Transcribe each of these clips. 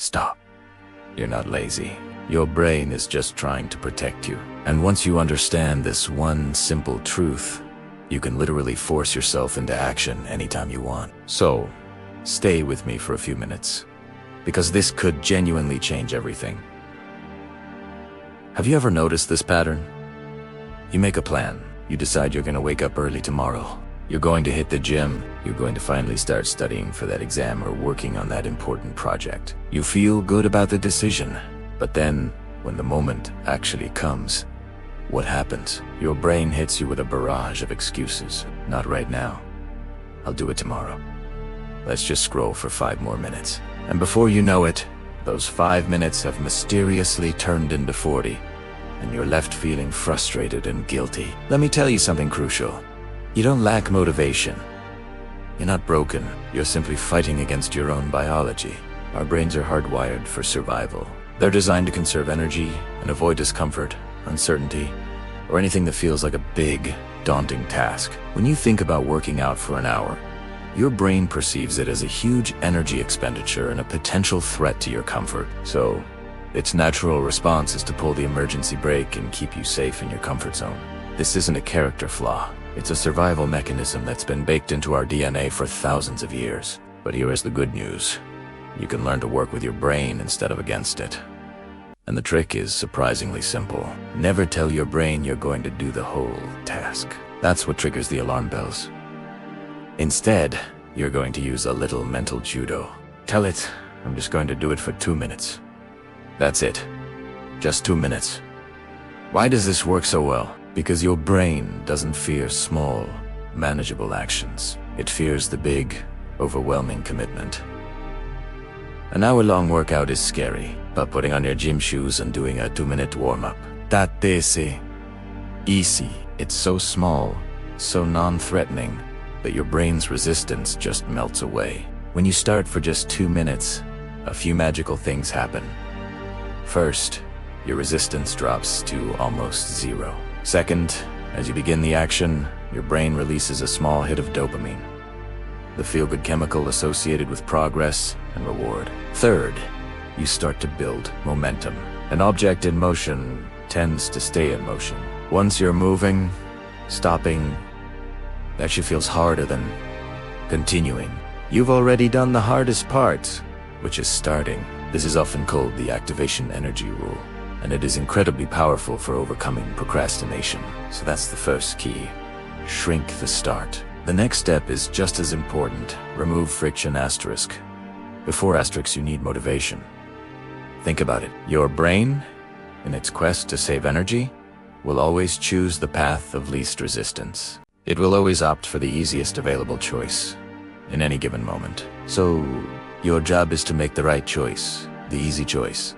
Stop. You're not lazy. Your brain is just trying to protect you. And once you understand this one simple truth, you can literally force yourself into action anytime you want. So, stay with me for a few minutes, because this could genuinely change everything. Have you ever noticed this pattern? You make a plan. You decide you're going to wake up early tomorrow. You're going to hit the gym. You're going to finally start studying for that exam or working on that important project. You feel good about the decision. But then, when the moment actually comes, what happens? Your brain hits you with a barrage of excuses. Not right now. I'll do it tomorrow. Let's just scroll for 5 more minutes. And before you know it, those 5 minutes have mysteriously turned into 40, and you're left feeling frustrated and guilty. Let me tell you something crucial. You don't lack motivation. You're not broken. You're simply fighting against your own biology. Our brains are hardwired for survival. They're designed to conserve energy and avoid discomfort, uncertainty, or anything that feels like a big, daunting task. When you think about working out for an hour, your brain perceives it as a huge energy expenditure and a potential threat to your comfort. So, its natural response is to pull the emergency brake and keep you safe in your comfort zone. This isn't a character flaw. It's a survival mechanism that's been baked into our DNA for thousands of years. But here is the good news. You can learn to work with your brain instead of against it. And the trick is surprisingly simple. Never tell your brain you're going to do the whole task. That's what triggers the alarm bells. Instead, you're going to use a little mental judo. Tell it, I'm just going to do it for 2 minutes. That's it. Just 2 minutes. Why does this work so well? Because your brain doesn't fear small, manageable actions. It fears the big, overwhelming commitment. An hour-long workout is scary, but putting on your gym shoes and doing a 2-minute warm-up, that is easy. It's so small, so non-threatening, that your brain's resistance just melts away. When you start for just 2 minutes, a few magical things happen. First, your resistance drops to almost zero. Second, as you begin the action, your brain releases a small hit of dopamine, the feel-good chemical associated with progress and reward. Third, you start to build momentum. An object in motion tends to stay in motion. Once you're moving, stopping, that actually feels harder than continuing. You've already done the hardest part, which is starting. This is often called the activation energy rule, and it is incredibly powerful for overcoming procrastination. So that's the first key. Shrink the start. The next step is just as important. Remove friction asterisk. Before asterisk, you need motivation. Think about it. Your brain, in its quest to save energy, will always choose the path of least resistance. It will always opt for the easiest available choice in any given moment. So, your job is to make the right choice, the easy choice.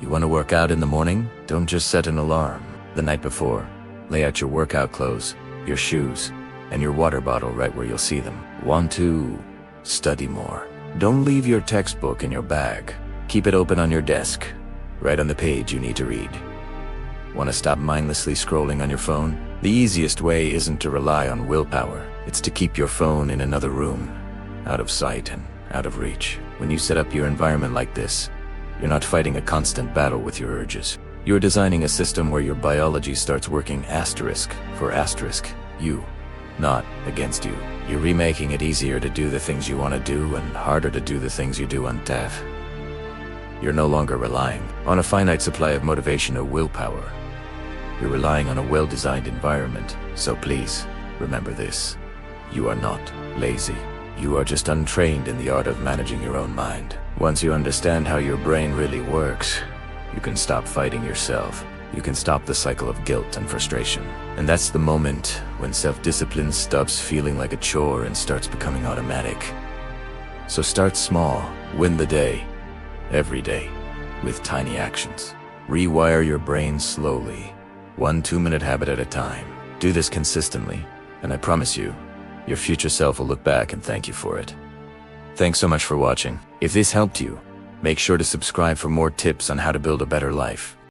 You want to work out in the morning? Don't just set an alarm. The night before, lay out your workout clothes, your shoes, and your water bottle right where you'll see them. Want to study more? Don't leave your textbook in your bag. Keep it open on your desk, right on the page you need to read. Want to stop mindlessly scrolling on your phone? The easiest way isn't to rely on willpower. It's to keep your phone in another room, out of sight and out of reach. When you set up your environment like this, you're not fighting a constant battle with your urges. You're designing a system where your biology starts working asterisk for asterisk, you, not against you. You're remaking it easier to do the things you want to do and harder to do the things you do on death. You're no longer relying on a finite supply of motivation or willpower. You're relying on a well-designed environment. So please, remember this. You are not lazy. You are just untrained in the art of managing your own mind. Once you understand how your brain really works, you can stop fighting yourself. You can stop the cycle of guilt and frustration. And that's the moment when self-discipline stops feeling like a chore and starts becoming automatic. So start small, win the day, every day, with tiny actions. Rewire your brain slowly, 1 2-minute habit at a time. Do this consistently, and I promise you, your future self will look back and thank you for it. Thanks so much for watching. If this helped you, make sure to subscribe for more tips on how to build a better life.